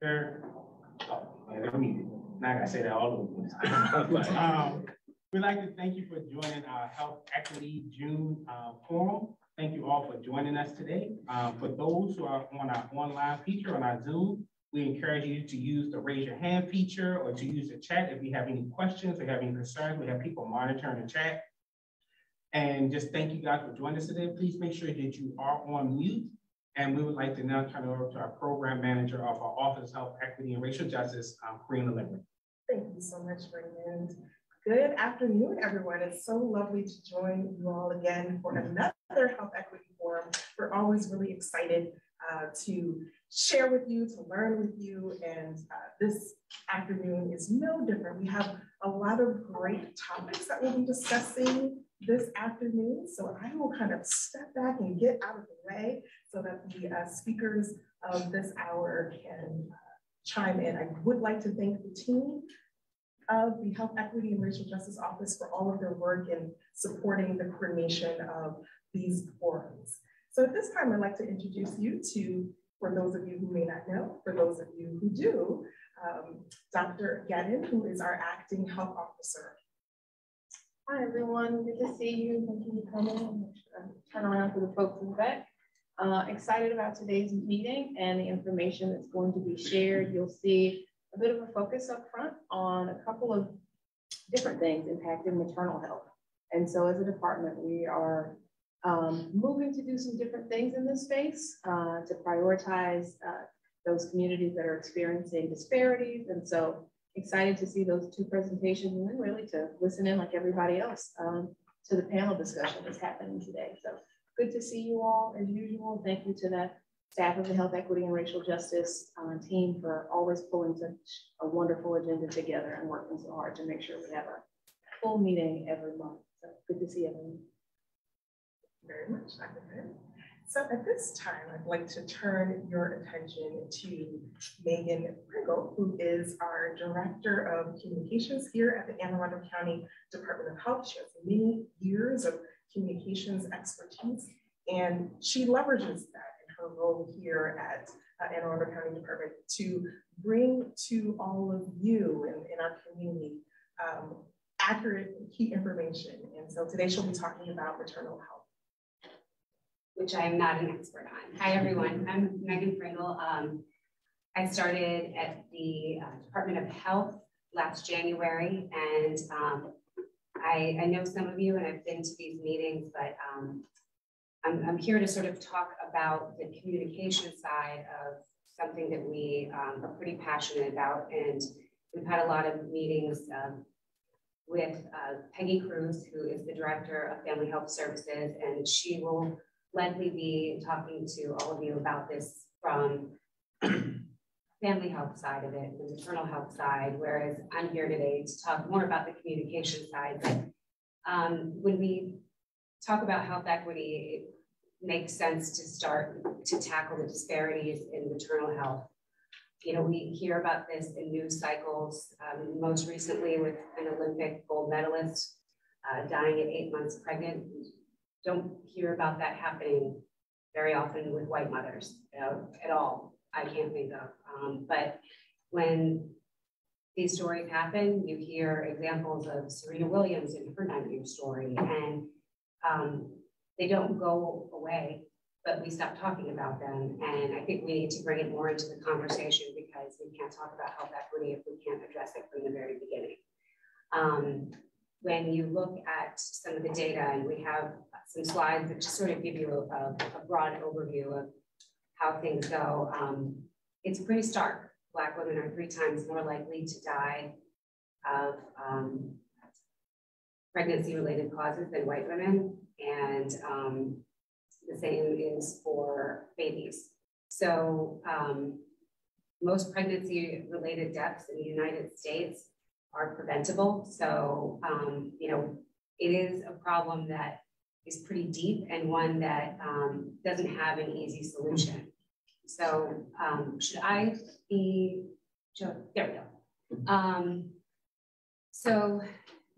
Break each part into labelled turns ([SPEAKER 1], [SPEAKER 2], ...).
[SPEAKER 1] Sure. Oh, man, I mean, now I gotta say that all over the time. We'd like to thank you for joining our Health Equity June forum. Thank you all for joining us today. For those who are on our online feature on our Zoom, we encourage you to use the raise your hand feature or to use the chat if you have any questions or have any concerns. We have people monitoring the chat. And just thank you guys for joining us today. Please make sure that you are on mute. And we would like to now turn it over to our program manager of our Office of Health Equity and Racial Justice, Karina Limerick.
[SPEAKER 2] Thank you so much, Raymond. Good afternoon, everyone. It's so lovely to join you all again for another Health Equity Forum. We're always really excited to share with you, to learn with you, and this afternoon is no different. We have a lot of great topics that we'll be discussing this afternoon, so I will kind of step back and get out of the way so that the speakers of this hour can chime in. I would like to thank the team of the Health Equity and Racial Justice Office for all of their work in supporting the coordination of these forums. So at this time, I'd like to introduce you to, for those of you who may not know, for those of you who do, Dr. Gadden, who is our acting health officer.
[SPEAKER 3] Hi, everyone. Good to see you. Thank you for coming. Turn around for the folks in the back. Excited about today's meeting and the information that's going to be shared. You'll see a bit of a focus up front on a couple of different things impacting maternal health. And so as a department, we are moving to do some different things in this space to prioritize those communities that are experiencing disparities. And so excited to see those two presentations and then really to listen in like everybody else to the panel discussion that's happening today. So good to see you all as usual. Thank you to the staff of the Health Equity and Racial Justice team for always pulling such a wonderful agenda together and working so hard to make sure we have a full meeting every month. So good to see everyone.
[SPEAKER 2] Very much, Dr. Penn. So at this time, I'd like to turn your attention to Megan Pringle, who is our Director of Communications here at the Anne Arundel County Department of Health. She has many years of communications expertise, and she leverages that in her role here at Anne Arundel County Department to bring to all of you in our community accurate and key information. And so today she'll be talking about maternal health,
[SPEAKER 4] which I am not an expert on. Hi, everyone. I'm Megan Pringle. I started at the Department of Health last January, and I know some of you, and I've been to these meetings, but I'm here to sort of talk about the communication side of something that we are pretty passionate about. And we've had a lot of meetings with Peggy Cruz, who is the Director of Family Health Services, and she will likely be talking to all of you about this from family health side of it, the maternal health side, whereas I'm here today to talk more about the communication side. But when we talk about health equity, it makes sense to start to tackle the disparities in maternal health. You know, we hear about this in news cycles, most recently with an Olympic gold medalist dying at 8 months pregnant. Don't hear about that happening very often with white mothers, you know, at all. I can't think of. But when these stories happen, you hear examples of Serena Williams and her 9-year story, and they don't go away, but we stop talking about them. And I think we need to bring it more into the conversation because we can't talk about health equity if we can't address it from the very beginning. When you look at some of the data, and we have some slides that just sort of give you a broad overview of how things go, it's pretty stark. Black women are 3 times more likely to die of pregnancy-related causes than white women, and the same is for babies. So most pregnancy-related deaths in the United States are preventable. So, you know, it is a problem that is pretty deep and one that doesn't have an easy solution. So should I be, there we go. So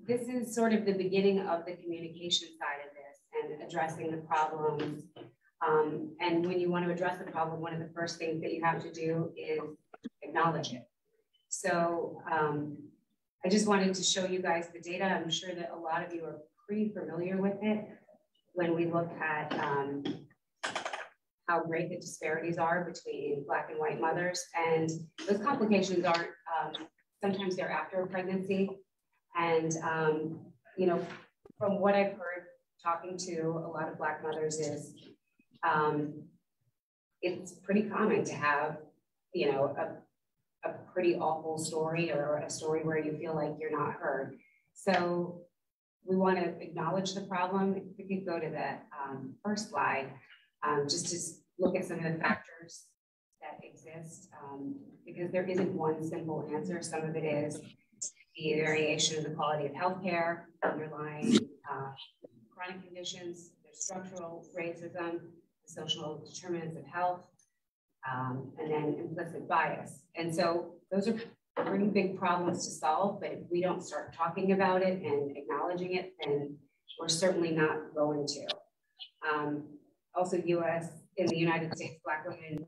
[SPEAKER 4] this is sort of the beginning of the communication side of this and addressing the problems. And when you want to address the problem, one of the first things that you have to do is acknowledge it. So I just wanted to show you guys the data. I'm sure that a lot of you are pretty familiar with it when we look at how great the disparities are between Black and white mothers. And those complications aren't, sometimes they're after a pregnancy. And, you know, from what I've heard talking to a lot of Black mothers is, it's pretty common to have, you know, a pretty awful story or a story where you feel like you're not heard. So we want to acknowledge the problem. If we could go to the first slide, just to look at some of the factors that exist, because there isn't one simple answer. Some of it is the variation in the quality of healthcare, underlying chronic conditions, there's structural racism, the social determinants of health, and then implicit bias. And so those are pretty big problems to solve, but if we don't start talking about it and acknowledging it, then we're certainly not going to. Also, in the United States, Black women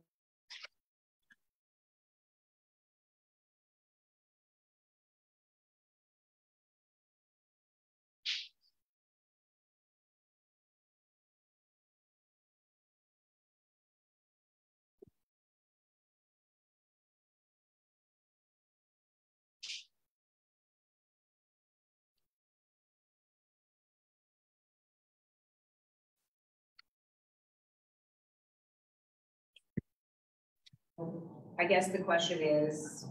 [SPEAKER 4] I guess the question is,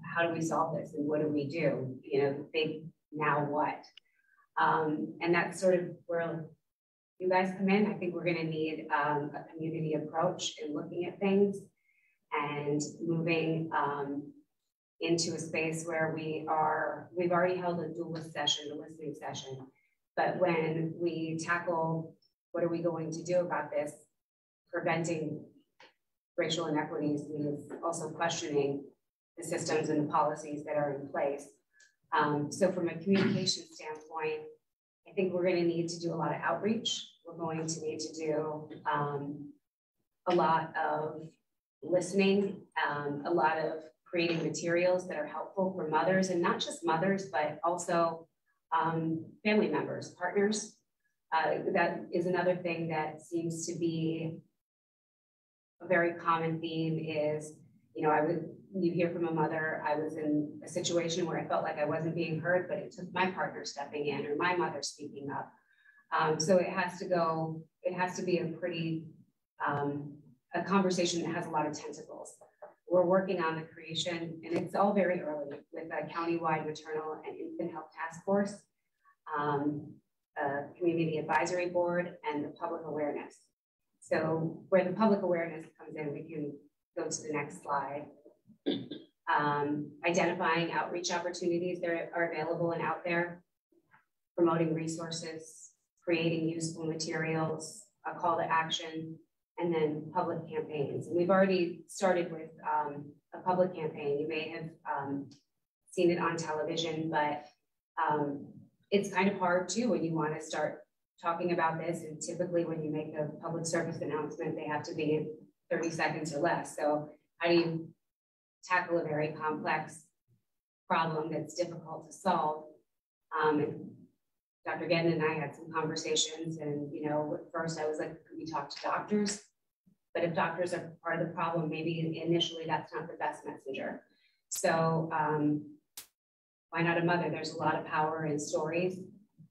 [SPEAKER 4] how do we solve this and what do we do? You know, the big now what? And that's sort of where you guys come in. I think we're going to need a community approach in looking at things and moving into a space where we've already held a dualist session, a listening session. But when we tackle what are we going to do about this, preventing racial inequities means also questioning the systems and the policies that are in place. So from a communication standpoint, I think we're going to need to do a lot of outreach. We're going to need to do a lot of listening, a lot of creating materials that are helpful for mothers, and not just mothers, but also family members, partners. That is another thing that seems to be a very common theme is, you know, you hear from a mother, I was in a situation where I felt like I wasn't being heard, but it took my partner stepping in or my mother speaking up. So it has to be a pretty, a conversation that has a lot of tentacles. We're working on the creation, and it's all very early, with a countywide maternal and infant health task force, a community advisory board, and the public awareness. So where the public awareness comes in, we can go to the next slide. Identifying outreach opportunities that are available and out there, promoting resources, creating useful materials, a call to action, and then public campaigns. And we've already started with a public campaign. You may have seen it on television, but it's kind of hard too when you want to start talking about this, and typically when you make a public service announcement, they have to be in 30 seconds or less. So how do you tackle a very complex problem that's difficult to solve? And Dr. Gedden and I had some conversations, and you know, at first I was like, could we talk to doctors? But if doctors are part of the problem, maybe initially that's not the best messenger. So why not a mother? There's a lot of power in stories.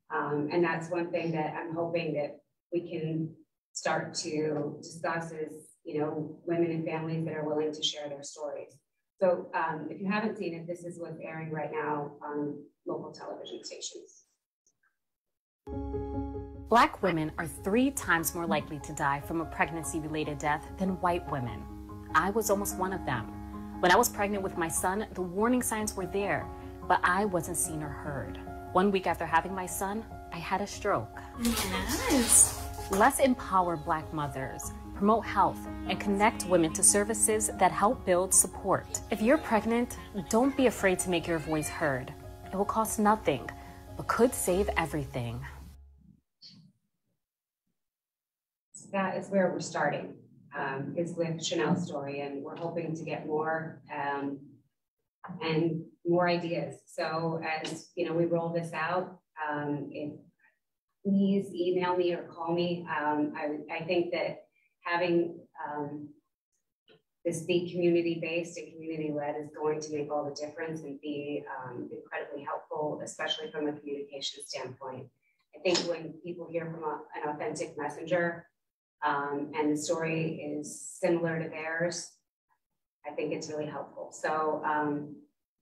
[SPEAKER 4] And that's one thing that I'm hoping that we can start to discuss is, you know, women and families that are willing to share their stories. So if you haven't seen it, this is what's airing right now on local television stations.
[SPEAKER 5] Black women are 3 times more likely to die from a pregnancy-related death than white women. I was almost one of them. When I was pregnant with my son, the warning signs were there, but I wasn't seen or heard. 1 week after having my son, I had a stroke.
[SPEAKER 6] Yes.
[SPEAKER 5] Let's empower Black mothers, promote health, and connect women to services that help build support. If you're pregnant, don't be afraid to make your voice heard. It will cost nothing, but could save everything.
[SPEAKER 4] That is where we're starting. is with Chanel's story, and we're hoping to get more and more ideas. So as you know, we roll this out, please email me or call me. I think that having this be community-based and community-led is going to make all the difference and be incredibly helpful, especially from a communication standpoint. I think when people hear from an authentic messenger and the story is similar to theirs, I think it's really helpful. So,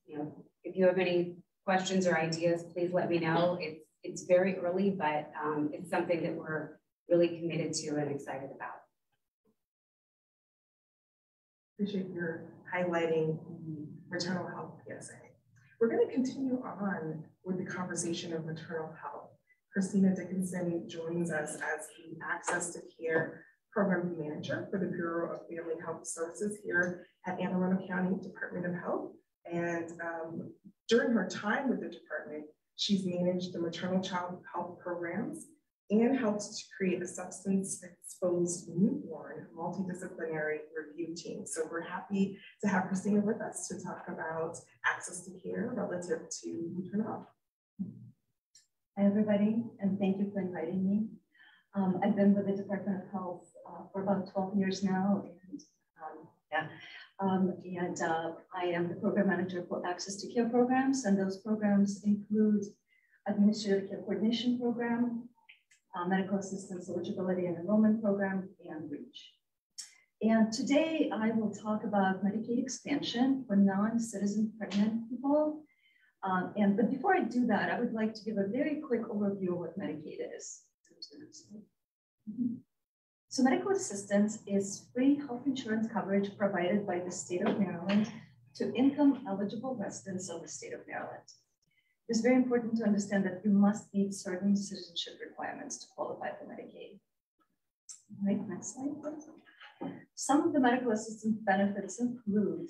[SPEAKER 4] you know, if you have any questions or ideas, please let me know. It's very early, but it's something that we're really committed to and excited about.
[SPEAKER 2] Appreciate your highlighting the maternal health PSA. We're going to continue on with the conversation of maternal health. Christina Dickinson joins us as the Access to Care Program Manager for the Bureau of Family Health Services here at Anne Arundel County Department of Health. And during her time with the department, she's managed the maternal child health programs and helped to create a substance-exposed newborn multidisciplinary review team. So we're happy to have Christina with us to talk about access to care relative to maternal health.
[SPEAKER 6] Hi, everybody, and thank you for inviting me. I've been with the Department of Health for about 12 years now, and I am the program manager for Access to Care programs, and those programs include Administrative Care Coordination Program, Medical Assistance Eligibility and Enrollment Program, and REACH. And today I will talk about Medicaid expansion for non-citizen pregnant people. But before I do that, I would like to give a very quick overview of what Medicaid is. So medical assistance is free health insurance coverage provided by the state of Maryland to income-eligible residents of the state of Maryland. It's very important to understand that you must meet certain citizenship requirements to qualify for Medicaid. All right, next slide, please. Some of the medical assistance benefits include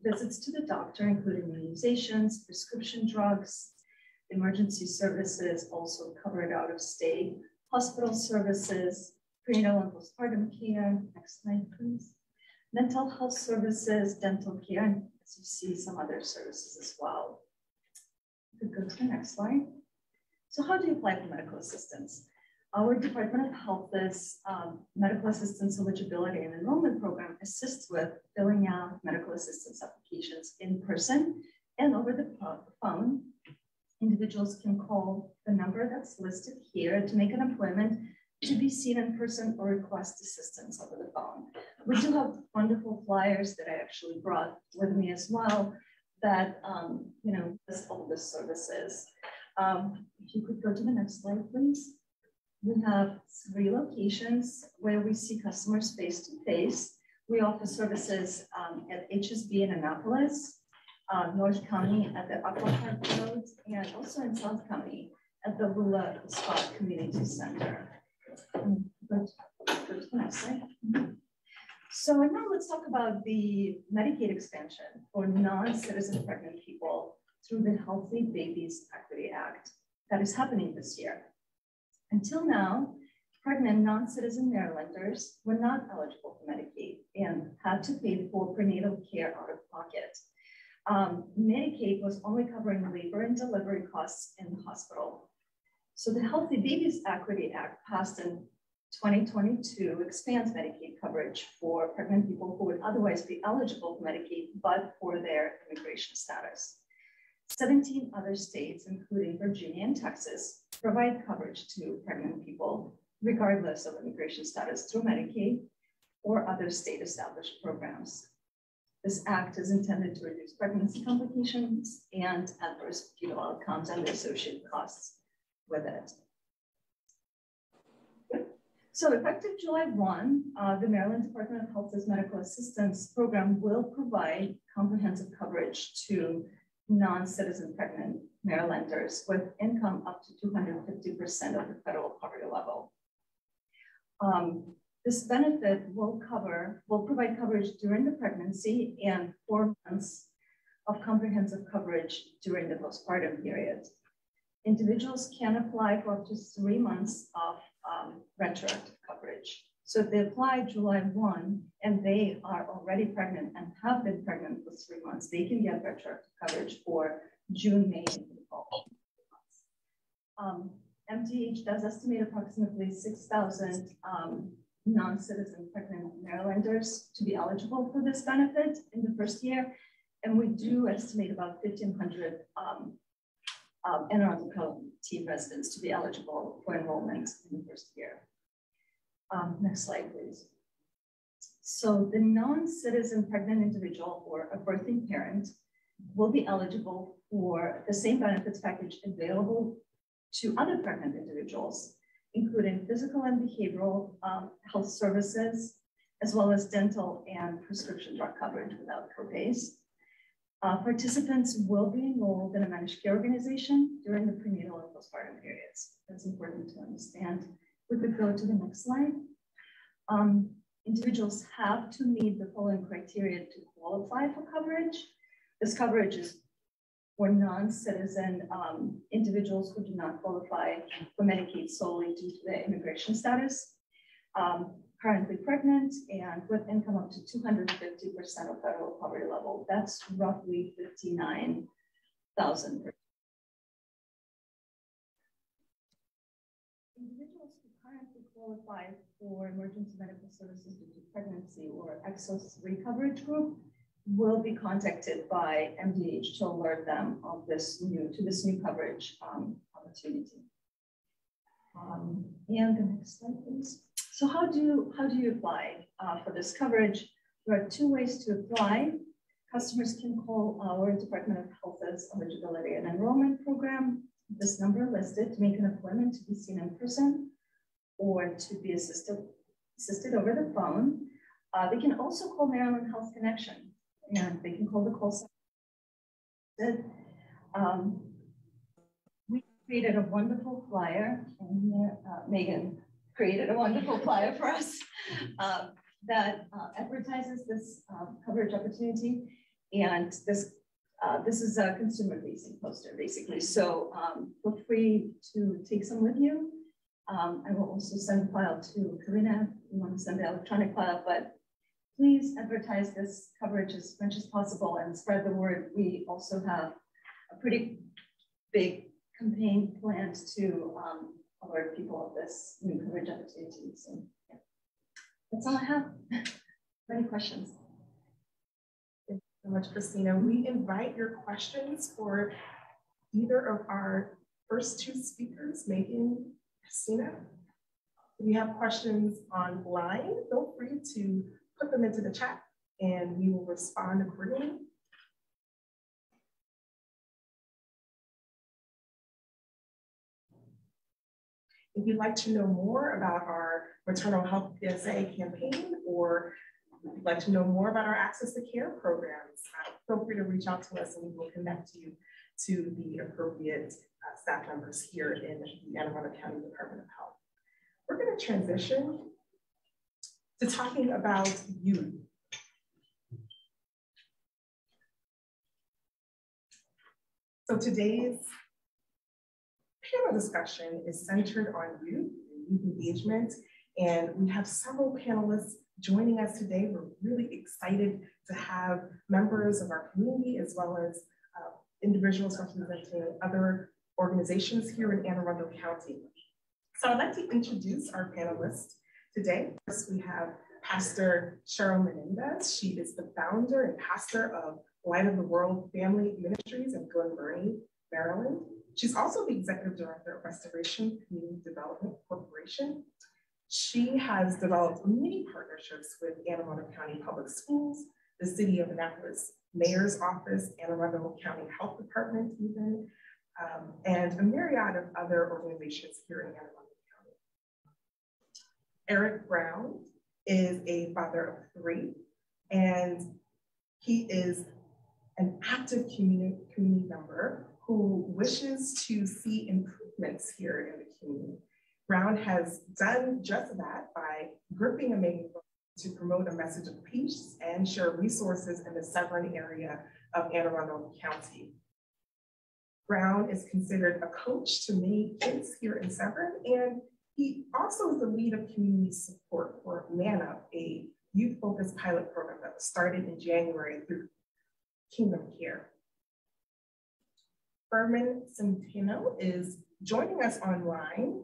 [SPEAKER 6] visits to the doctor, including immunizations, prescription drugs, emergency services, also covered out of state, hospital services, prenatal and postpartum care. Next slide, please. Mental health services, dental care, and as you see, some other services as well. We could go to the next slide. So how do you apply for medical assistance? Our Department of Health's Medical Assistance Eligibility and Enrollment Program assists with filling out medical assistance applications in person and over the phone. Individuals can call the number that's listed here to make an appointment to be seen in person or request assistance over the phone. We do have wonderful flyers that I actually brought with me as well that, list all the services. If you could go to the next slide, please. We have 3 locations where we see customers face-to-face. We offer services at HSB in Annapolis, North County at the Aqua Park Road, and also in South County at the Lula Spot Community Center. Go to the next slide. So now let's talk about the Medicaid expansion for non-citizen pregnant people through the Healthy Babies Equity Act that is happening this year. Until now, pregnant non-citizen Marylanders were not eligible for Medicaid and had to pay for prenatal care out of pocket. Medicaid was only covering labor and delivery costs in the hospital. So the Healthy Babies Equity Act passed in 2022 expands Medicaid coverage for pregnant people who would otherwise be eligible for Medicaid, but for their immigration status. 17 other states, including Virginia and Texas, provide coverage to pregnant people, regardless of immigration status, through Medicaid or other state established programs. This act is intended to reduce pregnancy complications and adverse fetal outcomes and the associated costs with it. So effective July 1, the Maryland Department of Health's Medical Assistance Program will provide comprehensive coverage to non-citizen pregnant Marylanders with income up to 250% of the federal poverty level. This benefit will provide coverage during the pregnancy and 4 months of comprehensive coverage during the postpartum period. Individuals can apply for up to 3 months of retroactive coverage. So if they apply July 1 and they are already pregnant and have been pregnant for 3 months, they can get retroactive coverage for June, May, and fall. MDH does estimate approximately 6,000 non-citizen pregnant Marylanders to be eligible for this benefit in the first year. And we do estimate about 1,500 Anne Arundel County residents to be eligible for enrollment in the first year. Next slide, please. So the non-citizen pregnant individual or a birthing parent will be eligible for the same benefits package available to other pregnant individuals, including physical and behavioral health services, as well as dental and prescription drug coverage without copays. Participants will be enrolled in a managed care organization during the prenatal and postpartum periods. That's important to understand. We could go to the next slide. Individuals have to meet the following criteria to qualify for coverage. This coverage is for non-citizen individuals who do not qualify for Medicaid solely due to their immigration status, currently pregnant, and with income up to 250% of federal poverty level. That's roughly $59,000. Individuals who currently qualify for emergency medical services due to pregnancy or EXOS 3 coverage group will be contacted by MDH to alert them of this new coverage opportunity. And the next slide, please. So how do you apply for this coverage? There are 2 ways to apply. Customers can call our Department of Health's Eligibility and Enrollment Program. This number listed to make an appointment to be seen in person or to be assisted over the phone. They can also call Maryland Health Connection, and they can call the call center. We created a wonderful flyer, and Megan created a wonderful flyer for us that advertises this coverage opportunity. And this is a consumer-facing poster, basically. So feel free to take some with you. I will also send the file to Karina if you want to send the electronic file, but please advertise this coverage as much as possible and spread the word. We also have a pretty big campaign planned to alert people of this new coverage opportunity. So yeah, that's all I have. Any questions?
[SPEAKER 2] Thank you so much, Christina. We invite your questions for either of our first 2 speakers, Megan, Christina. If you have questions online, feel free to put them into the chat and we will respond accordingly. If you'd like to know more about our maternal health PSA campaign, or if you'd like to know more about our Access to Care programs, feel free to reach out to us and we will connect you to the appropriate staff members here in the Anne Arundel County Department of Health. We're going to transition to talking about youth. So today's panel discussion is centered on youth and youth engagement, and we have several panelists joining us today. We're really excited to have members of our community as well as individuals representing other organizations here in Anne Arundel County. So I'd like to introduce our panelists today. First, we have Pastor Cheryl Menendez. She is the founder and pastor of Light of the World Family Ministries in Glen Burnie, Maryland. She's also the executive director of Restoration Community Development Corporation. She has developed many partnerships with Anne Arundel County Public Schools, the City of Annapolis Mayor's Office, Anne Arundel County Health Department even, and a myriad of other organizations here in Anne Arundel County. Eric Brown is a father of 3, and he is an active community member who wishes to see improvements here in the community. Brown has done just that by gripping a megaphone to promote a message of peace and share resources in the Severn area of Anne Arundel County. Brown is considered a coach to many kids here in Severn, and He also is the lead of community support for Man Up, a youth-focused pilot program that was started in January through Kingdom Care. Furman Centeno is joining us online.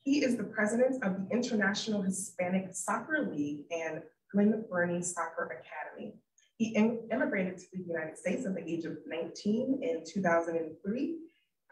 [SPEAKER 2] He is the president of the International Hispanic Soccer League and Glen Burnie Soccer Academy. He immigrated to the United States at the age of 19 in 2003.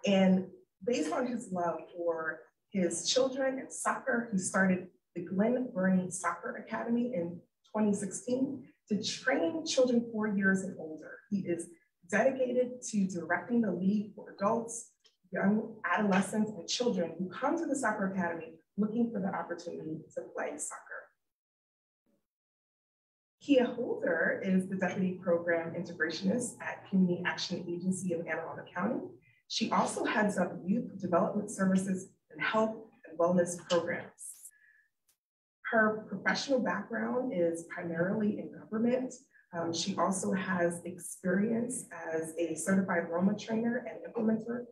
[SPEAKER 2] And based on his love for his children and soccer, he started the Glen Burnie Soccer Academy in 2016 to train children 4 years and older. He is dedicated to directing the league for adults, young adolescents, and children who come to the Soccer Academy looking for the opportunity to play soccer. Kia Holder is the Deputy Program Integrationist at Community Action Agency of Anne Arundel County. She also heads up Youth Development Services and Health and Wellness programs. Her professional background is primarily in government. She also has experience as a certified Roma trainer and implementer,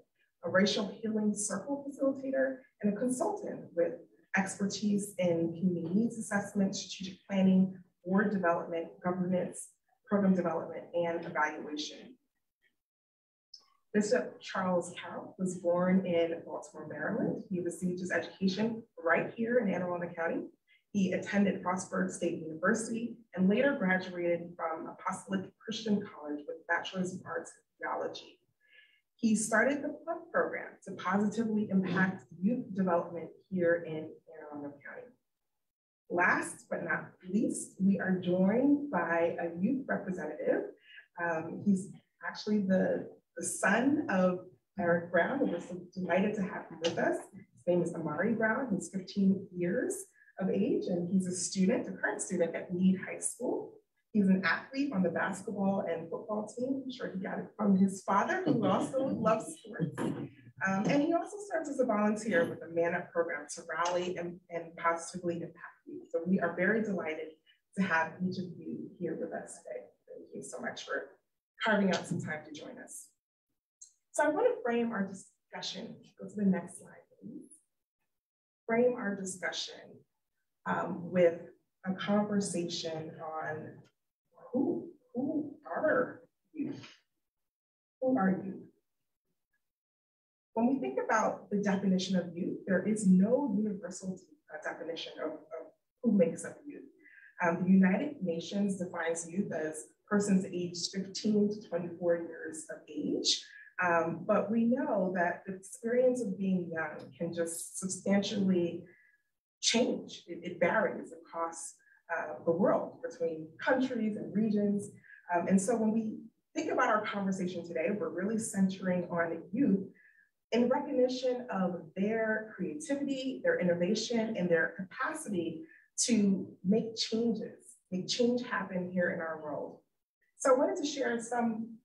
[SPEAKER 2] a racial healing circle facilitator, and a consultant with expertise in community needs assessment, strategic planning, board development, governance, program development, and evaluation. Bishop Charles Carroll was born in Baltimore, Maryland. He received his education right here in Anne Arundel County. He attended Frostburg State University and later graduated from Apostolic Christian College with Bachelor's of Arts in Theology. He started the PLUG program to positively impact youth development here in Anne Arundel County. Last but not least, we are joined by a youth representative. He's actually the son of Eric Brown, and we're so delighted to have him with us. His name is Amari Brown. He's 15 years of age, and he's a current student at Meade High School. He's an athlete on the basketball and football team. I'm sure he got it from his father, who also loves sports. And he also serves as a volunteer with the Man Up program to rally and positively impact youth. So we are very delighted to have each of you here with us today. Thank you so much for carving out some time to join us. So I want to frame our discussion. Go to the next slide, please. Frame our discussion with a conversation on who are you? Who are you? When we think about the definition of youth, there is no universal definition of who makes up youth. The United Nations defines youth as persons aged 15 to 24 years of age. But we know that the experience of being young can just substantially change. It varies across the world between countries and regions. And so when we think about our conversation today, we're really centering on youth in recognition of their creativity, their innovation, and their capacity to make change happen here in our world. So I wanted to share some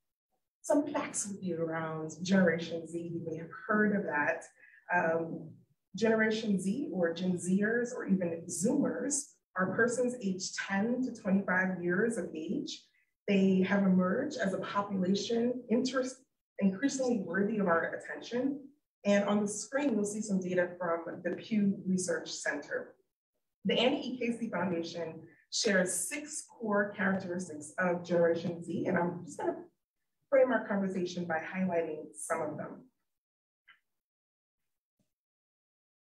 [SPEAKER 2] facts with you around Generation Z. You may have heard of that. Generation Z, or Gen Zers, or even Zoomers, are persons aged 10 to 25 years of age. They have emerged as a population increasingly worthy of our attention. And on the screen, you'll see some data from the Pew Research Center. The Annie E. Casey Foundation shares 6 core characteristics of Generation Z, and I'm just going to frame our conversation by highlighting some of them.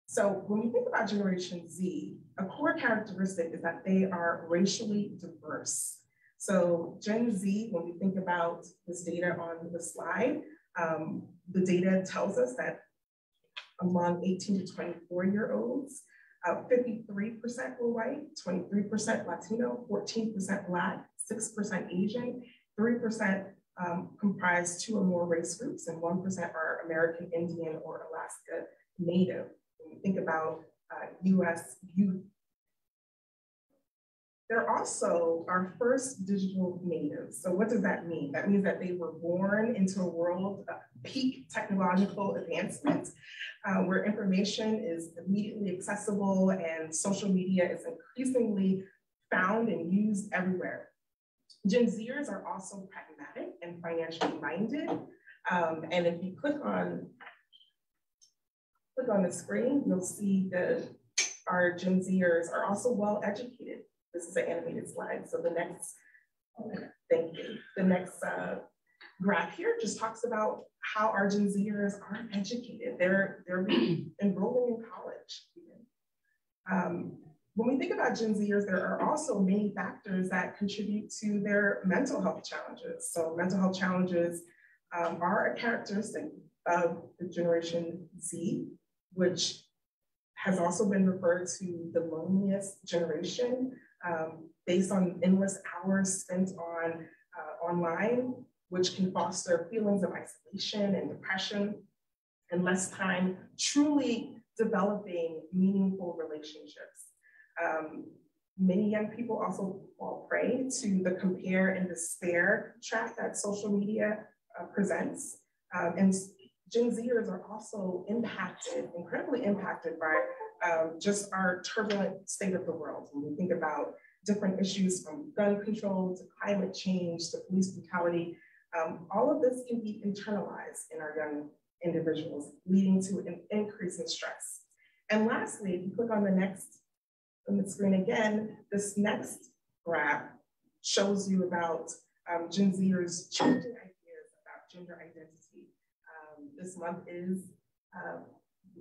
[SPEAKER 2] So when we think about Generation Z, a core characteristic is that they are racially diverse. So Gen Z, when we think about this data on the slide, the data tells us that among 18 to 24-year-olds, 53% were white, 23% Latino, 14% Black, 6% Asian, 3% comprise 2 or more race groups, and 1% are American Indian or Alaska Native. When we think about US youth, they're also our first digital natives. So what does that mean? That means that they were born into a world of peak technological advancement, where information is immediately accessible and social media is increasingly found and used everywhere. Gen Zers are also pragmatic and financially minded. And if you click on Click on the screen, you'll see that our Gen Zers are also well educated. This is an animated slide. So the next, thank you. The next graph here just talks about how our Gen Zers are educated. They're enrolling in college. When we think about Gen Zers, there are also many factors that contribute to their mental health challenges. So mental health challenges are a characteristic of the Generation Z, which has also been referred to the loneliest generation based on endless hours spent on online, which can foster feelings of isolation and depression and less time truly developing meaningful relationships. Many young people also fall prey to the compare and despair trap that social media presents. And Gen Zers are also impacted, incredibly impacted by just our turbulent state of the world. When we think about different issues from gun control to climate change to police brutality, all of this can be internalized in our young individuals, leading to an increase in stress. And lastly, if you click on the screen again, this next graph shows you about Gen Zers changing ideas about gender identity. This month is,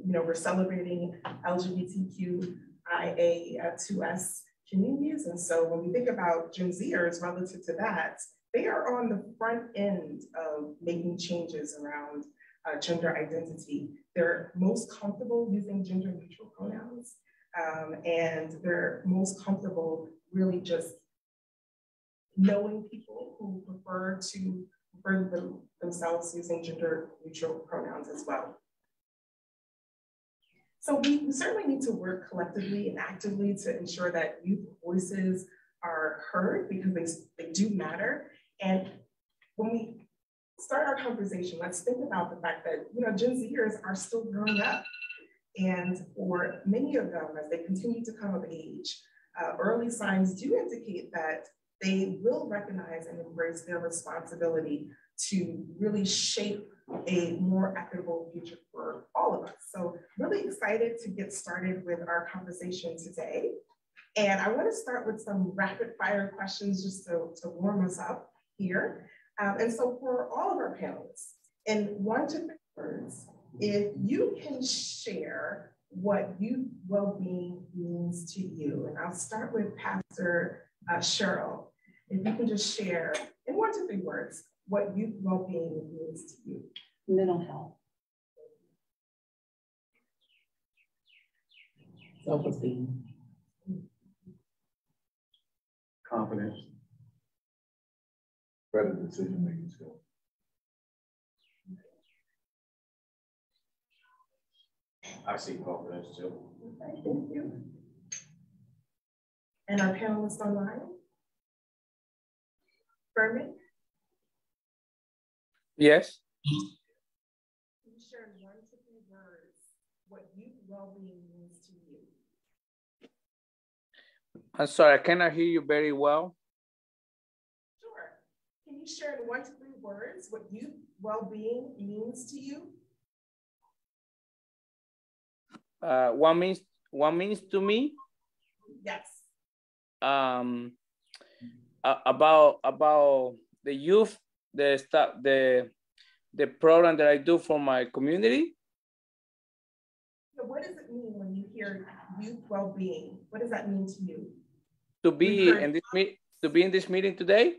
[SPEAKER 2] we're celebrating LGBTQIA2S communities. And so when we think about Gen Zers relative to that, they are on the front end of making changes around gender identity. They're most comfortable using gender neutral pronouns. And they're most comfortable really just knowing people who prefer themselves using gender neutral pronouns as well. So we certainly need to work collectively and actively to ensure that youth voices are heard because they do matter. And when we start our conversation, let's think about the fact that Gen Zers are still growing up. And for many of them, as they continue to come of age, early signs do indicate that they will recognize and embrace their responsibility to really shape a more equitable future for all of us. So really excited to get started with our conversation today. And I want to start with some rapid fire questions just to warm us up here. And so for all of our panelists, in 1 to 3 words, if you can share what youth well-being means to you, and I'll start with Pastor Cheryl. If you can just share in 1 to 3 words what youth well-being means to you.
[SPEAKER 7] Mental health. Self-esteem.
[SPEAKER 8] Confidence. Better decision-making skills.
[SPEAKER 1] I see confidence too.
[SPEAKER 2] Thank you. And our panelists online? Furman?
[SPEAKER 9] Yes.
[SPEAKER 2] Can you share in 1 to 3 words what youth well-being means to you?
[SPEAKER 9] I'm sorry, I cannot hear you very well.
[SPEAKER 2] Sure. Can you share in 1 to 3 words what youth well-being means to you?
[SPEAKER 9] What means to me?
[SPEAKER 2] Yes.
[SPEAKER 9] About the youth, the program that I do for my community.
[SPEAKER 2] So what does it mean when you hear youth well-being? What does that mean to you?
[SPEAKER 9] To be in this meeting today.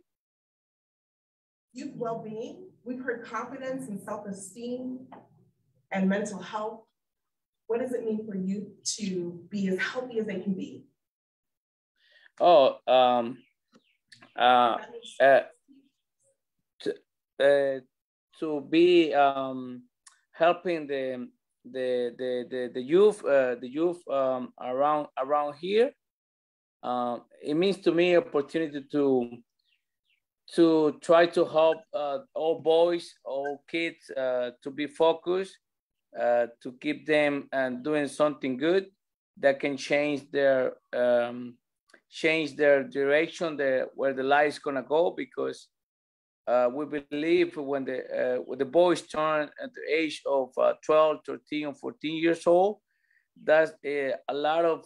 [SPEAKER 2] Youth well-being. We've heard confidence and self-esteem and mental health. What does it mean for youth to be as healthy as they can be?
[SPEAKER 9] Oh, to be helping the youth around here. It means to me opportunity to try to help all boys, all kids to be focused, to keep them doing something good that can change their direction, where the life is gonna go, because we believe when the boys turn at the age of 12, 13, or 14 years old, that's a lot of,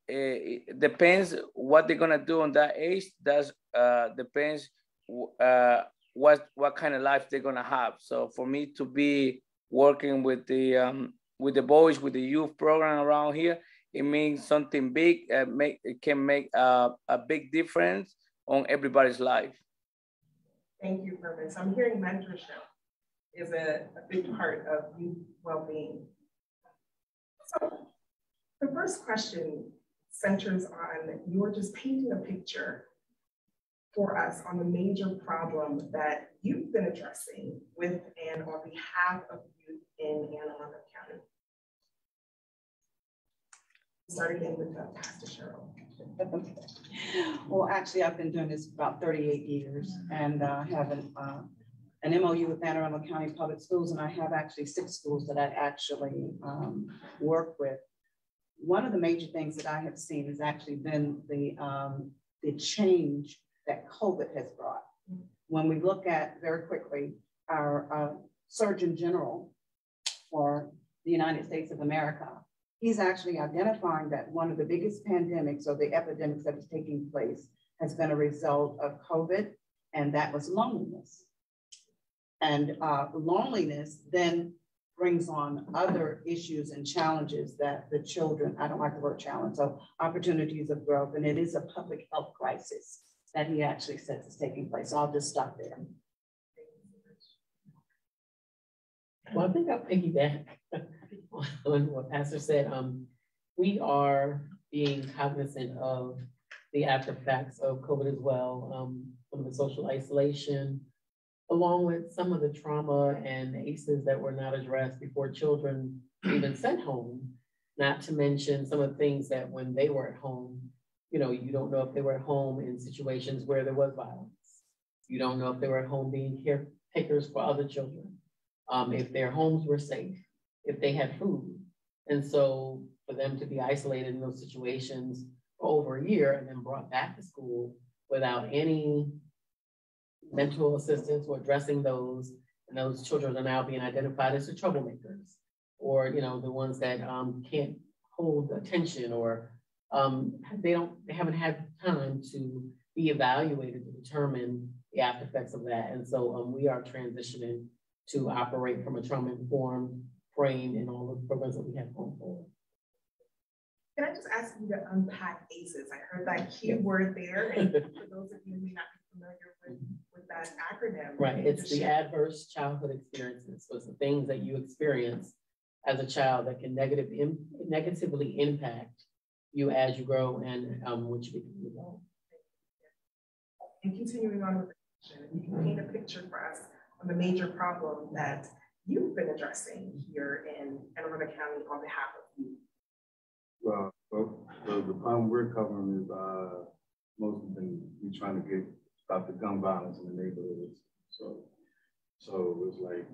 [SPEAKER 9] it depends what they're gonna do on that age. That's depends what kind of life they're gonna have. So for me to be working with the boys, with the youth program around here, it means something big. It can make a big difference on everybody's life.
[SPEAKER 2] Thank you, Herman. So I'm hearing mentorship is a big part of youth well-being. So the first question centers on you're just painting a picture for us on the major problem that you've been addressing with and on behalf of youth in Anne Arundel County. Start again with Pastor Cheryl.
[SPEAKER 7] Well, actually, I've been doing this about 38 years and have an MOU with Anne Arundel County Public Schools, and I have actually 6 schools that I actually work with. One of the major things that I have seen has actually been the change that COVID has brought. When we look at very quickly our Surgeon General for the United States of America, he's actually identifying that one of the biggest pandemics or the epidemics that is taking place has been a result of COVID, and that was loneliness. And loneliness then brings on other issues and challenges that the children, I don't like the word challenge, so opportunities of growth, and it is a public health crisis that he actually says is taking place. So I'll just stop there.
[SPEAKER 10] Well, I think I'll piggyback on what Pastor said. We are being cognizant of the after effects of COVID as well, from the social isolation, along with some of the trauma and ACEs that were not addressed before children even sent home, not to mention some of the things that when they were at home, you know, you don't know if they were at home in situations where there was violence. You don't know if they were at home being caretakers for other children, if their homes were safe, if they had food. And so for them to be isolated in those situations for over a year and then brought back to school without any mental assistance or addressing those, and those children are now being identified as the troublemakers, or, you know, the ones that can't hold attention, or they haven't had time to be evaluated to determine the after effects of that. And so we are transitioning to operate from a trauma-informed frame in all the programs that we have going forward.
[SPEAKER 2] Can I just ask you to unpack ACEs? I heard that key word there, and for those of you who may not be familiar with that acronym.
[SPEAKER 10] Right, it's the adverse childhood experiences. So it's the things that you experience as a child that can negatively impact you as you grow and what you become an adult.
[SPEAKER 2] And continuing on with the question, you can paint a picture for us on the major problem that you've been addressing here in Anne Arundel County on behalf of you.
[SPEAKER 8] Well, the problem we're covering is most of them we're trying to stop the gun violence in the neighborhoods. So it's like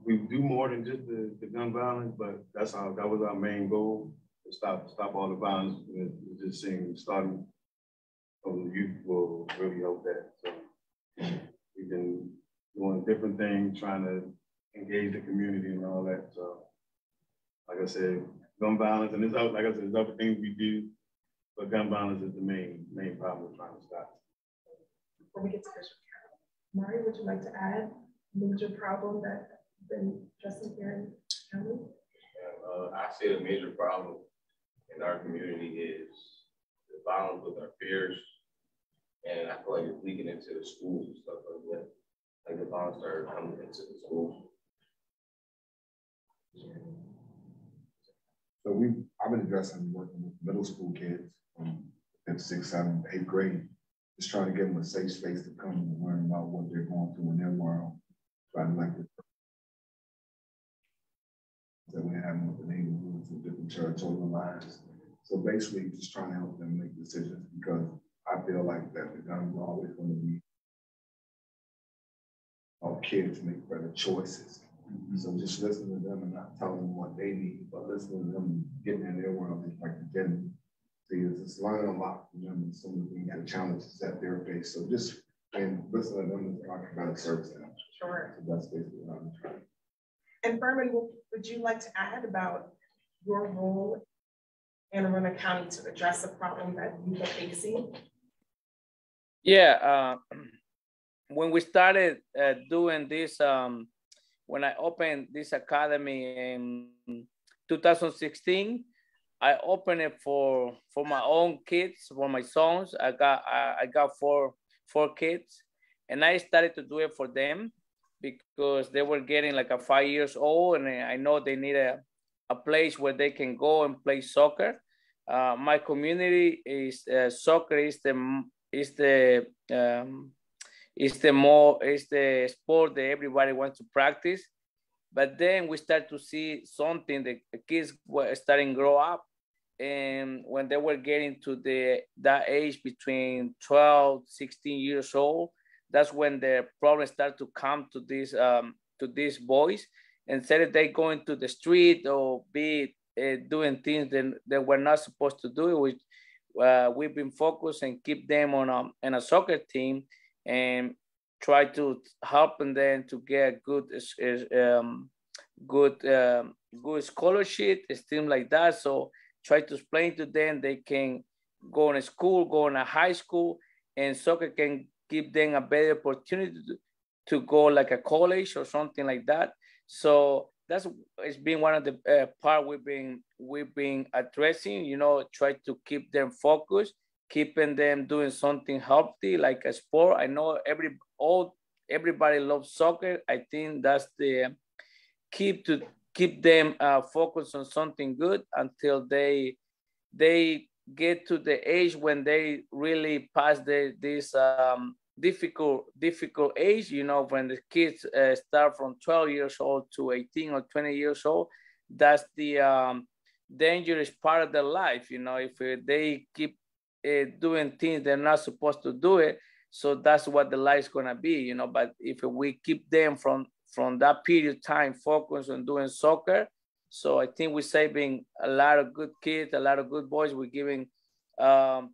[SPEAKER 8] we do more than just the gun violence, but that was our main goal, to stop all the violence. We're just seeing starting from the youth will really help that. So we've been doing different things, trying to engage the community and all that. So like I said, gun violence, and like I said, there's other things we do, but gun violence is the main problem we're trying to stop.
[SPEAKER 2] Before we get to Bishop Carroll, Mari, would you like to add a major problem that you've been addressing here in county?
[SPEAKER 11] I say the major problem in our community is the violence with our peers, and I feel like it's leaking into the schools and stuff like that. Like the violence started coming into the schools.
[SPEAKER 12] So I've been addressing working with middle school kids from 5th, 6th, 7th, 8th grade, just trying to give them a safe space to come and learn about what they're going through in their world. Trying to like that we're having with the neighborhoods and different territorial lines. So basically just trying to help them make decisions, because I feel like that the guns are always going to be our kids make better choices. So just listening to them and not telling them what they need, but listening to them getting in their world is like the gym. See, it's learning a lot from them and some of the things, the challenges that they're faced. So just and listen to them talk about the service now.
[SPEAKER 2] Sure.
[SPEAKER 12] So that's basically what I'm trying.
[SPEAKER 2] And Furman, would you like to add about your role in Anne Arundel County to address the problem that you are facing?
[SPEAKER 9] Yeah, when we started doing this, when I opened this academy in 2016, I opened it for my own kids, for my sons. I got four kids, and I started to do it for them because they were getting like 5 years old, and I know they need a place where they can go and play soccer. My community is soccer is the sport that everybody wants to practice. But then we start to see something, the kids were starting to grow up, and when they were getting to that age between 12, 16 years old, that's when the problems start to come to these boys. Instead of they going to the street or be doing things that we're not supposed to do, we've been focused and keep them on a soccer team and try to help them to get good scholarship, things like that. So try to explain to them they can go to school, go to high school, and soccer can give them a better opportunity to go like a college or something like that. So it's been one of the part we've been addressing, try to keep them focused, keeping them doing something healthy like a sport. I know everybody loves soccer. I think that's the keep them focused on something good until they get to the age when they really pass this difficult age, when the kids start from 12 years old to 18 or 20 years old. That's the dangerous part of their life, if they keep doing things they're not supposed to do it. So that's what the life's gonna be, but if we keep them from that period of time focused on doing soccer, so I think we're saving a lot of good kids, a lot of good boys. We're giving to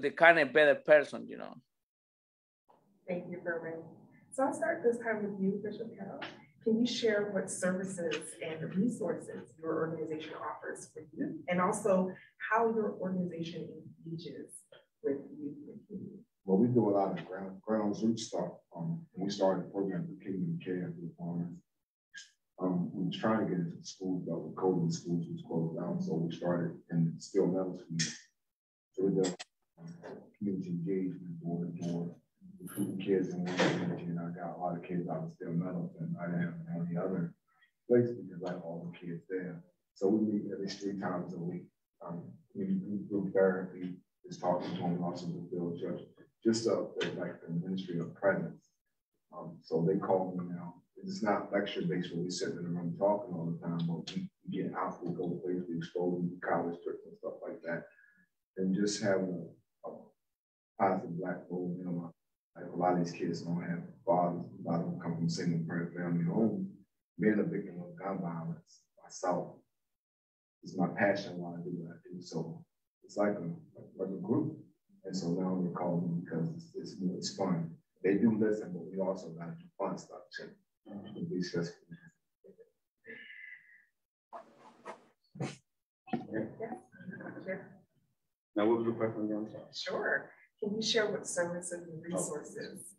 [SPEAKER 9] the kind of better person,
[SPEAKER 2] Thank you, Furman. So I'll start this time with you, Bishop Carroll. Can you share what services and resources your organization offers for youth, and also how your organization engages with youth and community?
[SPEAKER 12] Well, we do a lot of grassroots stuff. We started a program for Kingdom Care for the farmers. We was trying to get into the schools, but with COVID, the schools was closed down. So we started in Steel Meadows. So we did community engagement, door to door, recruiting kids in one community, and I got a lot of kids out of Steel Meadows, and I didn't have any other place because I had all the kids there. So we meet at least 3 times a week. Group therapy is talking to them, also with Bill Judge, just like the ministry of presence. So they call me now. It's not lecture based where we sit in the room talking all the time, but we get out, we go to places, we expose them to college trips and stuff like that. And just having a positive black role, like a lot of these kids don't have fathers, a lot of them come from single parent family homes. Being a victim of gun violence myself is my passion why I do what I do. So it's like a group. And so now they call me because it's fun. They do listen, but we also got to do fun stuff too.
[SPEAKER 8] Now, what was the question again?
[SPEAKER 2] Sure. Can you share what services and resources?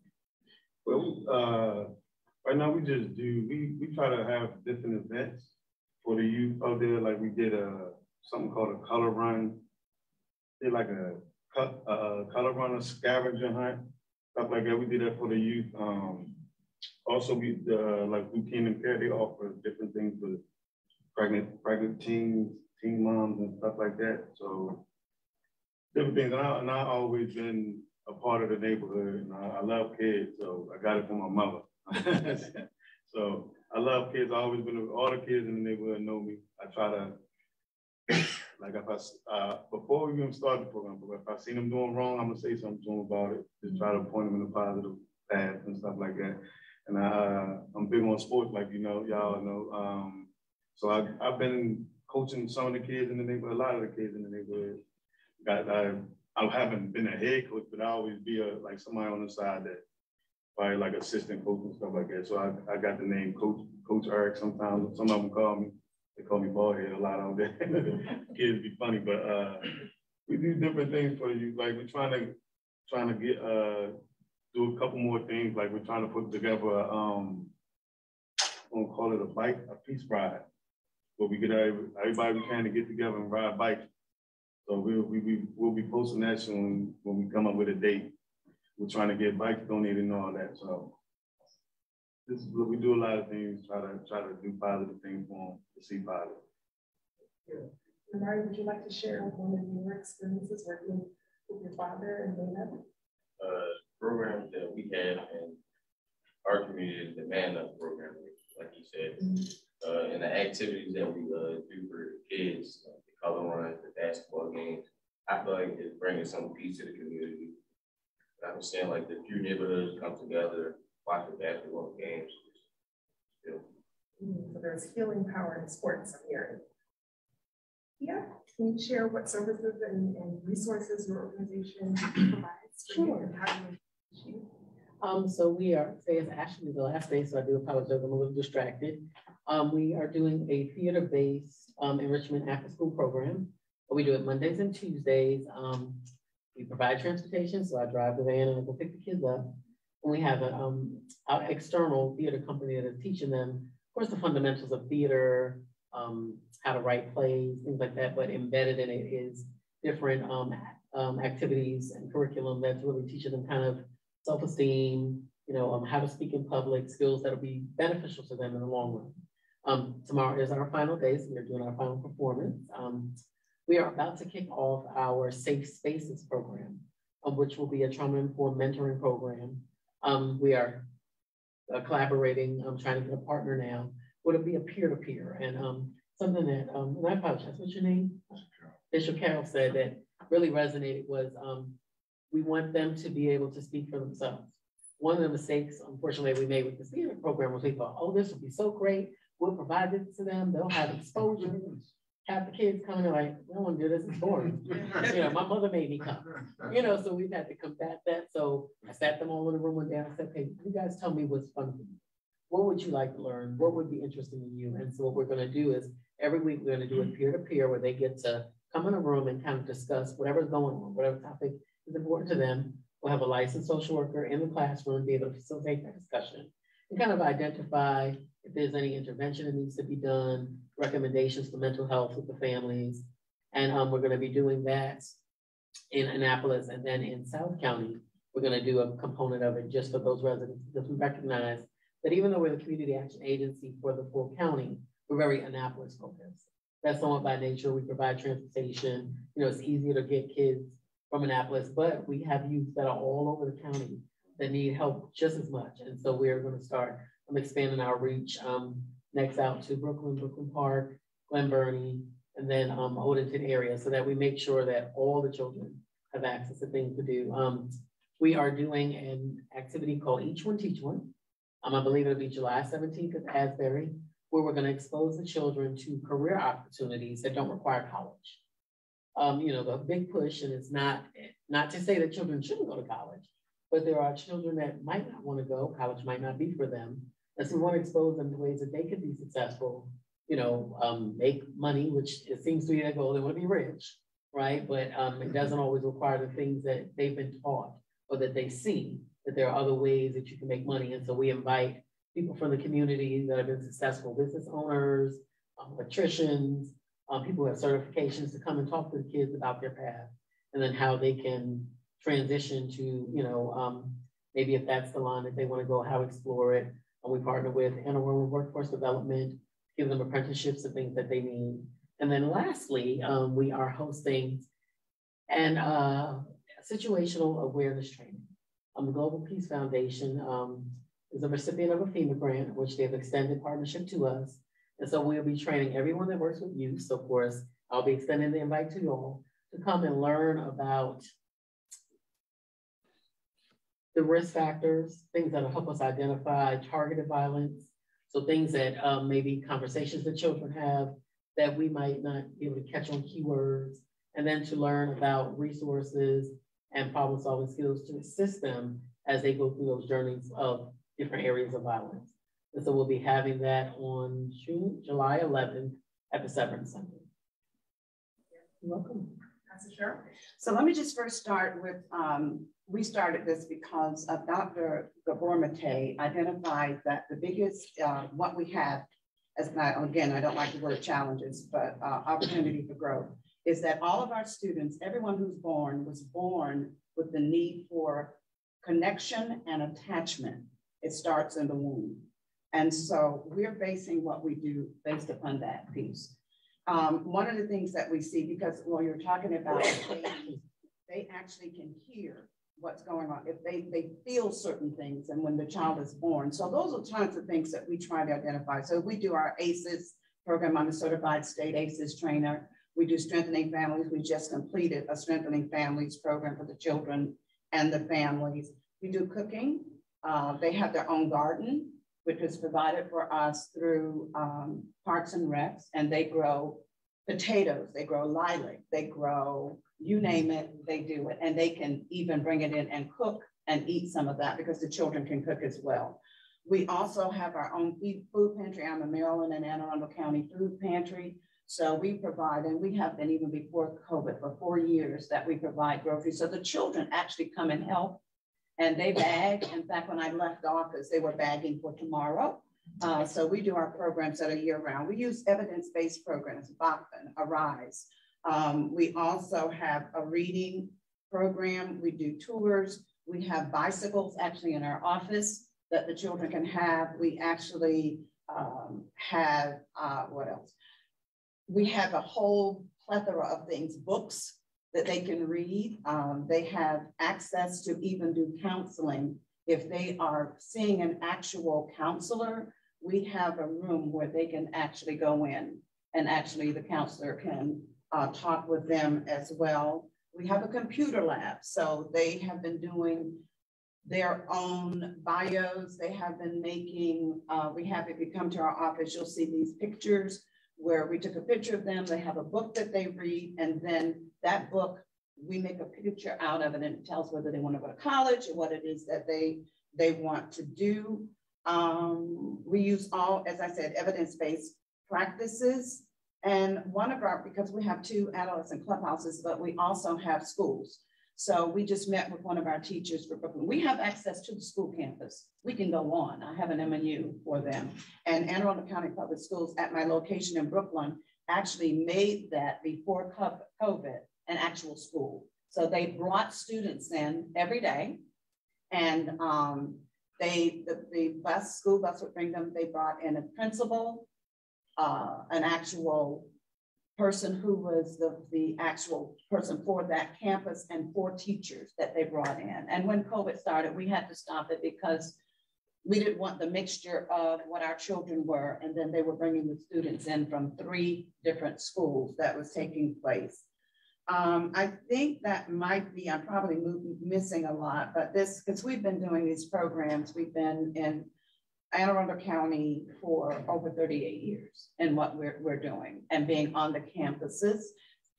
[SPEAKER 8] Well, right now we just we try to have different events for the youth out there. Like we did something called a color run. Did like a color run, a scavenger hunt, stuff like that. We did that for the youth. Also, we like through Kingdom Care, they offer different things for pregnant teens, teen moms, and stuff like that. So different things. And I always been a part of the neighborhood. And I love kids, so I got it from my mother. So I love kids. I always been all the kids in the neighborhood know me. I try to like if I before we even start the program, but if I see them doing wrong, I'm gonna say something to them about it. Just try to point them in a positive path and stuff like that. And I'm big on sports, like y'all know. So I've been coaching some of the kids in the neighborhood, a lot of the kids in the neighborhood. I haven't been a head coach, but I always be like somebody on the side that probably like assistant coach and stuff like that. So I got the name Coach Eric sometimes. Some of them call me, they call me bald head a lot out there. Kids be funny, but we do different things for you. Like we're trying to get do a couple more things. Like we're trying to put together we'll call it a peace ride, where we get everybody we can to get together and ride bikes. So we'll be posting that soon when we come up with a date. We're trying to get bikes donated and all that. So this is what we do. A lot of things, try to do positive things for them to see positive.
[SPEAKER 2] Yeah. Mari, would you like to share one of your experiences working with your father and Maynard?
[SPEAKER 11] Programs that we have in our community is the Man Up program, like you said, and the activities that we do for the kids, the color runs, the basketball games. I feel like it's bringing some peace to the community. I was saying like the few neighborhoods come together, watch the basketball games.
[SPEAKER 2] So there's healing power in sports, I'm hearing. Yeah, can you share what services and resources your organization provides for you and how you
[SPEAKER 10] So we are, today is actually the last day, so I do apologize, I'm a little distracted. We are doing a theater-based enrichment after-school program. We do it Mondays and Tuesdays. We provide transportation, so I drive the van and I go pick the kids up. And we have an external theater company that is teaching them, of course, the fundamentals of theater, how to write plays, things like that, but embedded in it is different activities and curriculum that's really teaching them kind of self-esteem, how to speak in public, skills that'll be beneficial to them in the long run. Tomorrow is our final day, so we're doing our final performance. We are about to kick off our Safe Spaces program, which will be a trauma-informed mentoring program. We are collaborating, trying to get a partner now. Would it be a peer-to-peer? And something that, and I apologize, what's your name? Bishop Carroll said that really resonated was we want them to be able to speak for themselves. One of the mistakes, unfortunately, we made with the theater program was we thought, oh, this will be so great. We'll provide this to them. They'll have exposure. Half the kids coming in like, I don't want to do this, it's boring. My mother made me come. So we've had to combat that. So I sat them all in the room one day and I said, okay, you guys tell me what's fun for you. What would you like to learn? What would be interesting to you? And so what we're going to do is every week we're going to do it peer-to-peer where they get to come in a room and kind of discuss whatever's going on, whatever topic is important to them. We'll have a licensed social worker in the classroom be able to facilitate that discussion and kind of identify if there's any intervention that needs to be done, recommendations for mental health with the families. And we're going to be doing that in Annapolis, and then in South County, we're going to do a component of it just for those residents, because we recognize that even though we're the community action agency for the full county, we're very Annapolis focused. That's somewhat by nature. We provide transportation. It's easier to get kids from Annapolis, but we have youth that are all over the county that need help just as much. And so we're going to start expanding our reach next out to Brooklyn Park, Glen Burnie, and then Odenton area, so that we make sure that all the children have access to things to do. We are doing an activity called Each One Teach One. I believe it'll be July 17th at Asbury, where we're going to expose the children to career opportunities that don't require college. The big push, and it's not to say that children shouldn't go to college, but there are children that might not want to go, college might not be for them. And so we want to expose them to ways that they could be successful, make money, which it seems to be their goal. They want to be rich, right? But it doesn't always require the things that they've been taught or that they see, that there are other ways that you can make money. And so we invite people from the community that have been successful business owners, electricians, people who have certifications to come and talk to the kids about their path and then how they can transition to, maybe if that's the line that they want to go, how to explore it. And we partner with Anne Arundel Workforce Development, give them apprenticeships and things that they need. And then lastly, we are hosting an situational awareness training. The Global Peace Foundation is a recipient of a FEMA grant, which they've extended partnership to us. And so we'll be training everyone that works with youth. So of course, I'll be extending the invite to you all to come and learn about the risk factors, things that'll help us identify targeted violence. So things that maybe conversations that children have that we might not be able to catch on keywords, and then to learn about resources and problem solving skills to assist them as they go through those journeys of different areas of violence. And so we'll be having that on July 11th at the Severance Center. You're welcome.
[SPEAKER 7] So let me just first start with, we started this because Dr. Gabor Mate identified that the biggest, what we have, as again, I don't like the word challenges, but opportunity for growth, is that all of our students, everyone who's born, was born with the need for connection and attachment. It starts in the womb. And so we're basing what we do based upon that piece. One of the things that we see, because when you're talking about babies, they actually can hear what's going on. If they feel certain things and when the child is born. So those are kinds of things that we try to identify. So we do our ACEs program. I'm a certified state ACEs trainer. We do Strengthening Families. We just completed a Strengthening Families program for the children and the families. We do cooking. They have their own garden, which is provided for us through Parks and Recs, and they grow potatoes, they grow lilac, they grow, you name it, they do it. And they can even bring it in and cook and eat some of that because the children can cook as well. We also have our own food pantry. I'm a Maryland and Anne Arundel County food pantry. So we provide, and we have been even before COVID for 4 years that we provide groceries. So the children actually come and help. And they bag. In fact, when I left office, they were bagging for tomorrow. So we do our programs that are year round. We use evidence-based programs, BOCFN, ARISE. We also have a reading program. We do tours. We have bicycles actually in our office that the children can have. We actually have, what else? We have a whole plethora of things, books that they can read. They have access to even do counseling. If they are seeing an actual counselor, we have a room where they can actually go in and actually the counselor can talk with them as well. We have a computer lab. So they have been doing their own bios. They have been making, if you come to our office, you'll see these pictures where we took a picture of them. They have a book that they read, and then that book, we make a picture out of it, and it tells whether they want to go to college or what it is that they want to do. We use all, as I said, evidence-based practices. And one of our, because we have 2 adolescent clubhouses, but we also have schools. So we just met with one of our teachers for Brooklyn. We have access to the school campus. We can go on. I have an MNU for them. And Anne Arundel County Public Schools at my location in Brooklyn actually made that before COVID an actual school. So they brought students in every day, and the school bus would bring them. They brought in a principal, an actual person who was the actual person for that campus, and 4 teachers that they brought in. And when COVID started, we had to stop it because we didn't want the mixture of what our children were, and then they were bringing the students in from 3 different schools that was taking place. I think that might be, I'm probably missing a lot, but this, because we've been doing these programs, we've been in Anne Arundel County for over 38 years in what we're doing and being on the campuses.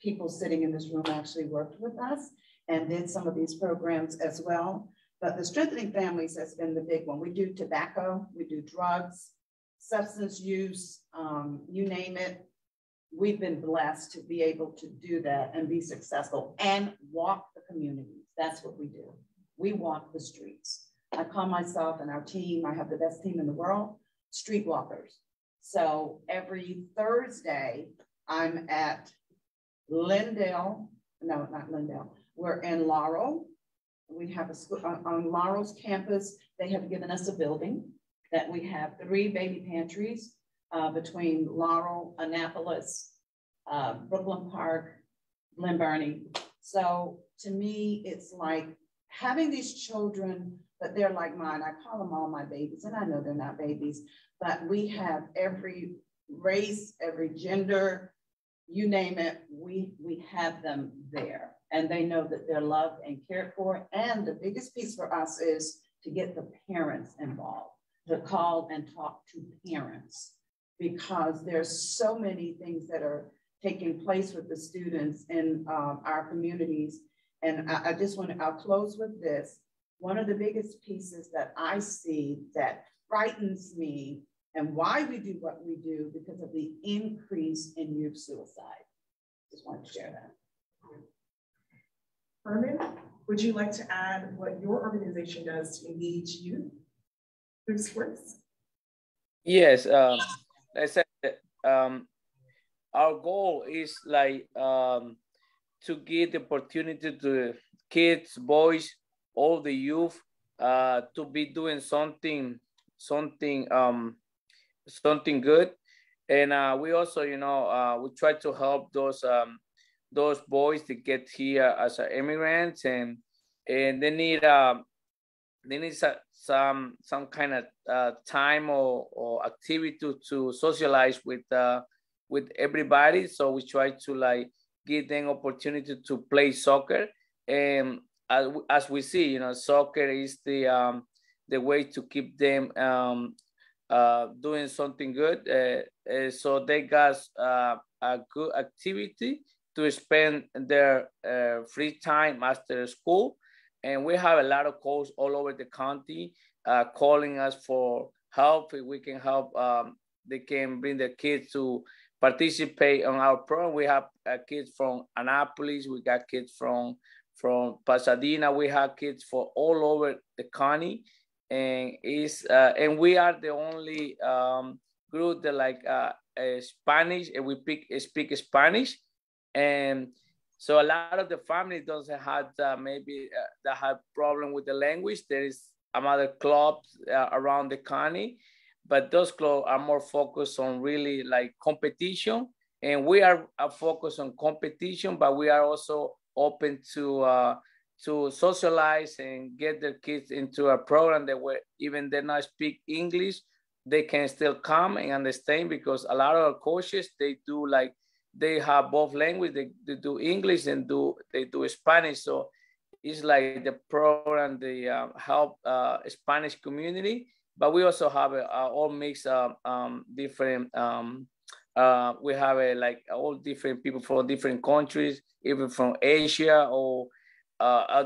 [SPEAKER 7] People sitting in this room actually worked with us and did some of these programs as well. But the Strengthening Families has been the big one. We do tobacco, we do drugs, substance use, you name it. We've been blessed to be able to do that and be successful and walk the communities. That's what we do. We walk the streets. I call myself and our team, I have the best team in the world, streetwalkers. So every Thursday, I'm at Lindale, no, not Lindale. We're in Laurel. We have a school on Laurel's campus. They have given us a building that we have 3 baby pantries between Laurel, Annapolis, Brooklyn Park, Glen Burnie. So to me, it's like having these children, but they're like mine. I call them all my babies, and I know they're not babies, but we have every race, every gender, you name it, we have them there. And they know that they're loved and cared for. And the biggest piece for us is to get the parents involved, to call and talk to parents, because there's so many things that are taking place with the students in our communities. And I just want to, I'll close with this. One of the biggest pieces that I see that frightens me and why we do what we do because of the increase in youth suicide. Just wanted to share that.
[SPEAKER 2] Herman, would you like to add what your organization does to engage youth through sports?
[SPEAKER 9] Yes, I said our goal is like to give the opportunity to kids, boys, all the youth to be doing something good. And we also, we try to help those boys to get here as immigrants, and they need some kind of time or activity to socialize with everybody. So we try to like give them opportunity to play soccer. And as we see, soccer is the way to keep them doing something good. So they got a good activity to spend their free time after school. And we have a lot of calls all over the county calling us for help. If we can help, they can bring their kids to participate on our program. We have kids from Annapolis. We got kids from Pasadena. We have kids from all over the county. And and we are the only group that like Spanish, and we speak Spanish. And so a lot of the family doesn't have maybe that have problem with the language. There is other clubs around the county, but those clubs are more focused on really like competition. And we are focused on competition, but we are also open to socialize and get their kids into a program that where even they not speak English, they can still come and understand, because a lot of our coaches, they have both language. They do English and they do Spanish. So it's like the program, they help Spanish community, but we also have all mix of different, we have like all different people from different countries, even from Asia or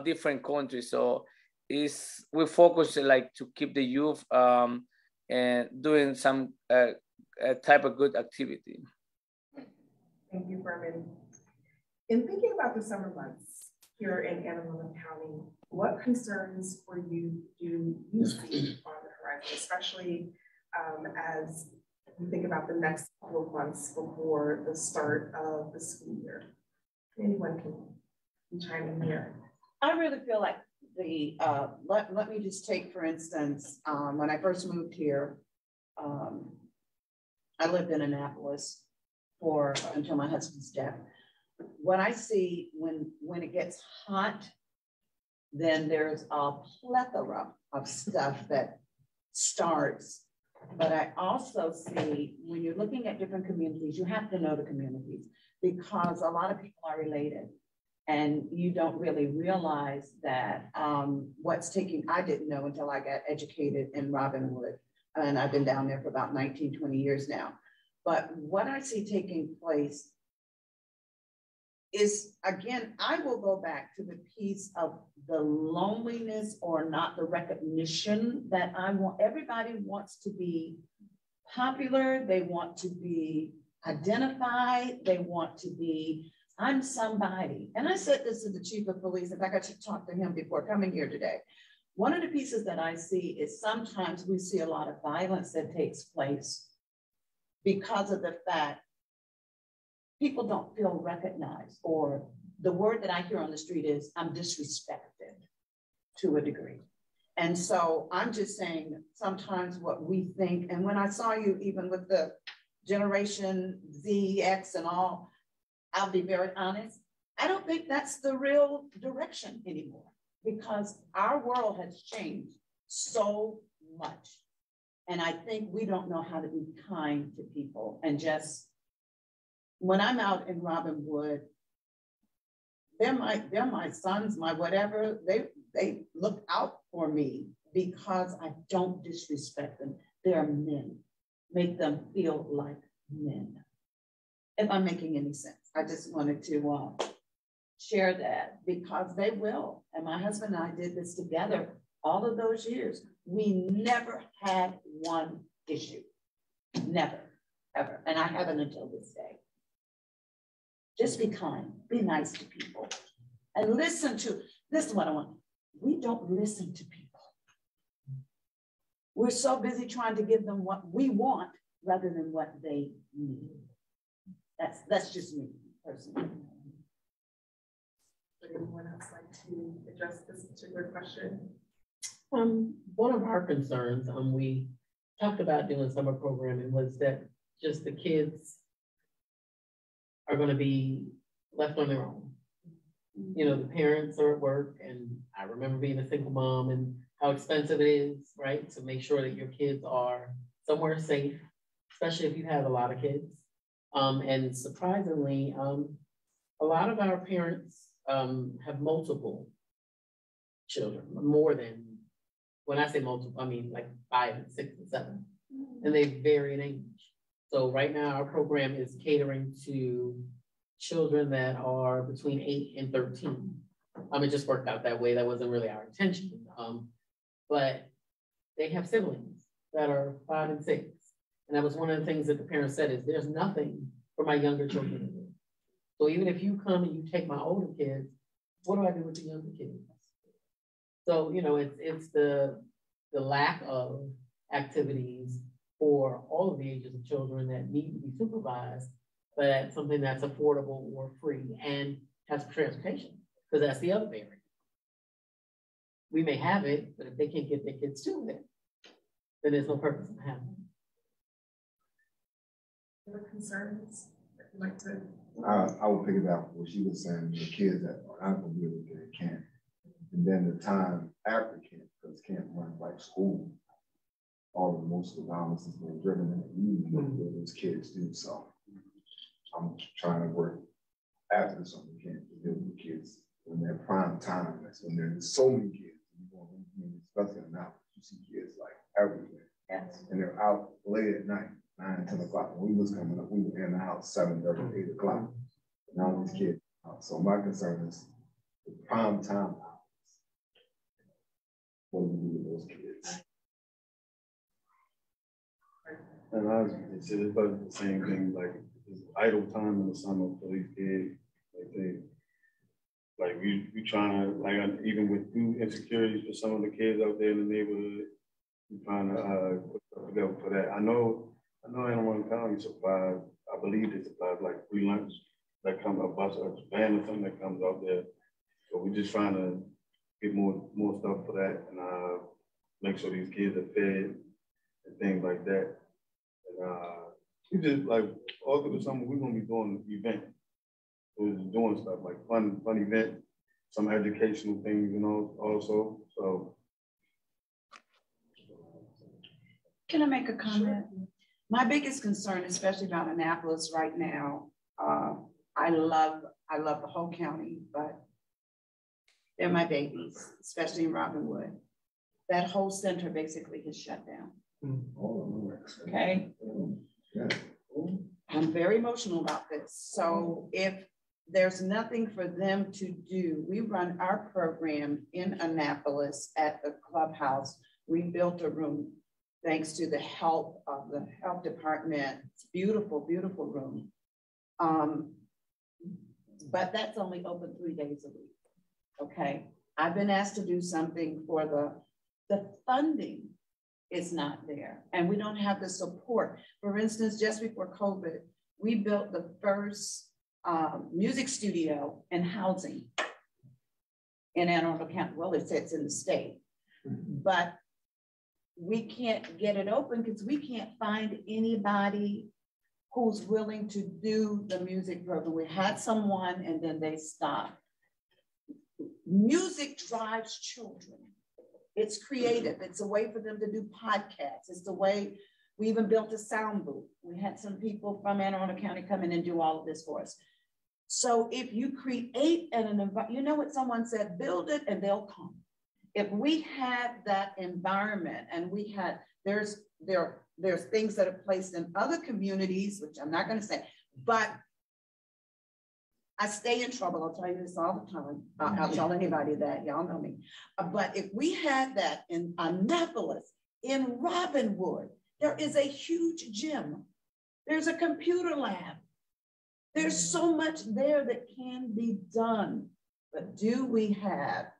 [SPEAKER 9] different countries. So we focus like to keep the youth and doing some type of good activity.
[SPEAKER 2] Thank you, Furman. In thinking about the summer months here in Anne Arundel County, what concerns for you do you see on the horizon, especially as we think about the next couple of months before the start of the school year? Anyone can chime in here.
[SPEAKER 7] I really feel like let me just take, for instance, when I first moved here, I lived in Annapolis until my husband's death. What I see when it gets hot, then there's a plethora of stuff that starts. But I also see when you're looking at different communities, you have to know the communities, because a lot of people are related. And you don't really realize that I didn't know until I got educated in Robinwood. And I've been down there for about 19, 20 years now. But what I see taking place is, again, I will go back to the piece of the loneliness or not the recognition that everybody wants to be popular. They want to be identified. They want to be, I'm somebody. And I said this to the chief of police. In fact, I should talk to him before coming here today. One of the pieces that I see is sometimes we see a lot of violence that takes place because of the fact people don't feel recognized, or the word that I hear on the street is, I'm disrespected to a degree. And so I'm just saying sometimes what we think, and when I saw you even with the Generation Z, X and all, I'll be very honest, I don't think that's the real direction anymore, because our world has changed so much. And I think we don't know how to be kind to people. And just, when I'm out in Robinwood, they're my sons, my whatever, they look out for me because I don't disrespect them. They're men. Make them feel like men. if I'm making any sense. I just wanted to share that because they will. And my husband and I did this together all of those years. We never had one issue. Never, ever. And I haven't until this day. Just be kind, be nice to people. And this is what I want. We don't listen to people. We're so busy trying to give them what we want rather than what they need. That's just me personally.
[SPEAKER 2] Would anyone else like to address this particular question?
[SPEAKER 10] One of our concerns, we talked about doing summer programming, was that just the kids are going to be left on their own. You know, the parents are at work, and I remember being a single mom and how expensive it is, right? To make sure that your kids are somewhere safe, especially if you have a lot of kids. And surprisingly, a lot of our parents have multiple children, more than, when I say multiple, I mean like 5 and 6 and 7, and they vary in age. So right now our program is catering to children that are between 8 and 13. It just worked out that way. That wasn't really our intention. But they have siblings that are 5 and 6. And that was one of the things that the parents said is there's nothing for my younger children to do. So even if you come and you take my older kids, what do I do with the younger kids? So, you know, it's the lack of activities for all of the ages of children that need to be supervised, but something that's affordable or free and has transportation, because that's the other barrier. We may have it, but if they can't get their kids to it, then there's no purpose in having it.
[SPEAKER 2] Other concerns that you'd like to?
[SPEAKER 12] I would piggyback what she was saying, the kids that are not going to be able to get at camp. And then the time after camp, because camp runs like school. Most of the violence is being driven in the evening where those kids do. So I'm trying to work after the summer camp to deal with the kids when they're prime time. That's when there's so many kids. Especially now, you see kids like everywhere. Yes. And they're out late at night, 9, 10 o'clock. When we was coming up, we were in the house 7:30, 8 o'clock. Now these kids out. So my concern is the prime time hours. What do we do with those kids?
[SPEAKER 8] And I was, it's about the same thing, like it's idle time in the summer for these kids. Like we trying to, like even with food insecurities for some of the kids out there in the neighborhood, we're trying to put stuff together for that. I know Anne Arundel County supplies, I believe they supply like free lunch that comes, a bus or a van or something that comes out there. So we're just trying to get more stuff for that and make sure these kids are fed and things like that. And we just like all through the summer, we're gonna be doing events. We're just doing stuff like fun event, some educational things, you know, also. So
[SPEAKER 7] can I make a comment? Sure. My biggest concern, especially about Annapolis right now, I love the whole county, but they're my babies, especially in Robinwood. That whole center basically has shut down. Okay. I'm very emotional about this. So if there's nothing for them to do, we run our program in Annapolis at the clubhouse. We built a room thanks to the help of the health department. It's beautiful, beautiful room. But that's only open 3 days a week. Okay. I've been asked to do something for the funding is not there, and we don't have the support. For instance, just before COVID, we built the first music studio and housing in Anne Arundel County. Well, it sits in the state, but we can't get it open because we can't find anybody who's willing to do the music program. We had someone and then they stopped. Music drives children. It's creative. It's a way for them to do podcasts. It's the way we even built a sound booth. We had some people from Anne Arundel County come in and do all of this for us. So if you create an environment, you know what someone said, build it and they'll come. If we had that environment and we had, there's things that are placed in other communities, which I'm not going to say, but I stay in trouble. I'll tell you this all the time. I'll tell anybody that, y'all know me. But if we had that in Annapolis, in Robinwood, there is a huge gym. There's a computer lab. There's so much there that can be done. But do we have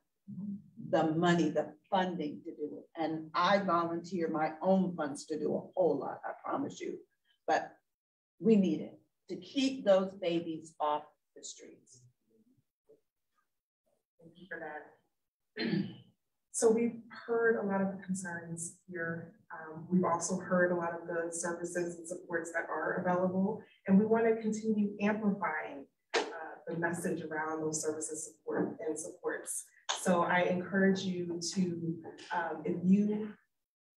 [SPEAKER 7] the money, the funding to do it? And I volunteer my own funds to do a whole lot, I promise you. But we need it to keep those babies off the streets.
[SPEAKER 2] Thank you for that. So we've heard a lot of the concerns here. We've also heard a lot of the services and supports that are available, and we want to continue amplifying the message around those services and supports. So I encourage you to, if you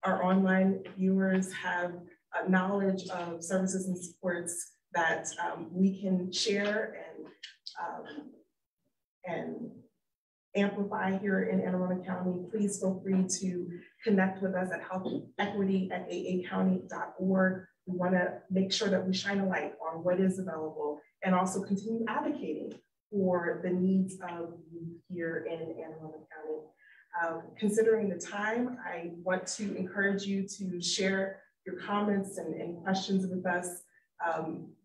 [SPEAKER 2] our online viewers have knowledge of services and supports that we can share and amplify here in Anne Arundel County, please feel free to connect with us at healthequity@aacounty.org. We want to make sure that we shine a light on what is available and also continue advocating for the needs of youth here in Anne Arundel County. Considering the time, I want to encourage you to share your comments and questions with us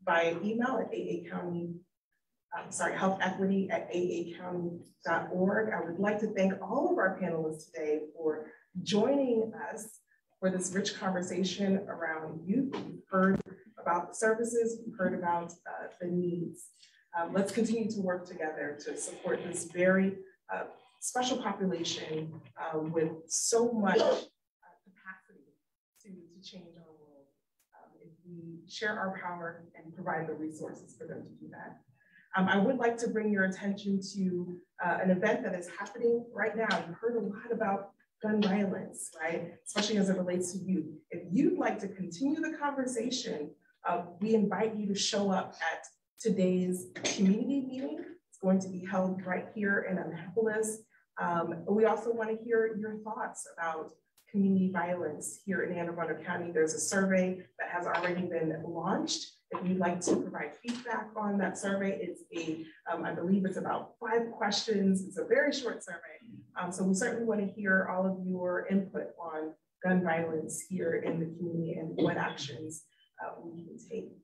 [SPEAKER 2] by email at healthequity@aacounty.org. I would like to thank all of our panelists today for joining us for this rich conversation around youth. We've heard about the services, we've heard about the needs. Let's continue to work together to support this very special population with so much capacity to change our world. If we share our power and provide the resources for them to do that. I would like to bring your attention to an event that is happening right now. You've heard a lot about gun violence, right? Especially as it relates to youth. If you'd like to continue the conversation, we invite you to show up at today's community meeting. It's going to be held right here in Annapolis. We also want to hear your thoughts about community violence here in Anne Arundel County. There's a survey that has already been launched. If you'd like to provide feedback on that survey, it's I believe it's about 5 questions. It's a very short survey. So we certainly want to hear all of your input on gun violence here in the community and what actions we can take.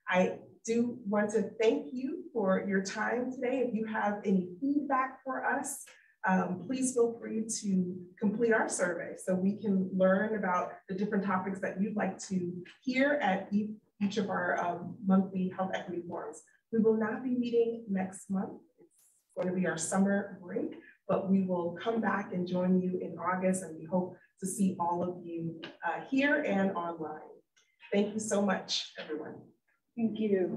[SPEAKER 2] I do want to thank you for your time today. If you have any feedback for us, please feel free to complete our survey so we can learn about the different topics that you'd like to hear at each of our monthly health equity forums. We will not be meeting next month. It's going to be our summer break, but we will come back and join you in August, and we hope to see all of you here and online. Thank you so much, everyone.
[SPEAKER 3] Thank you.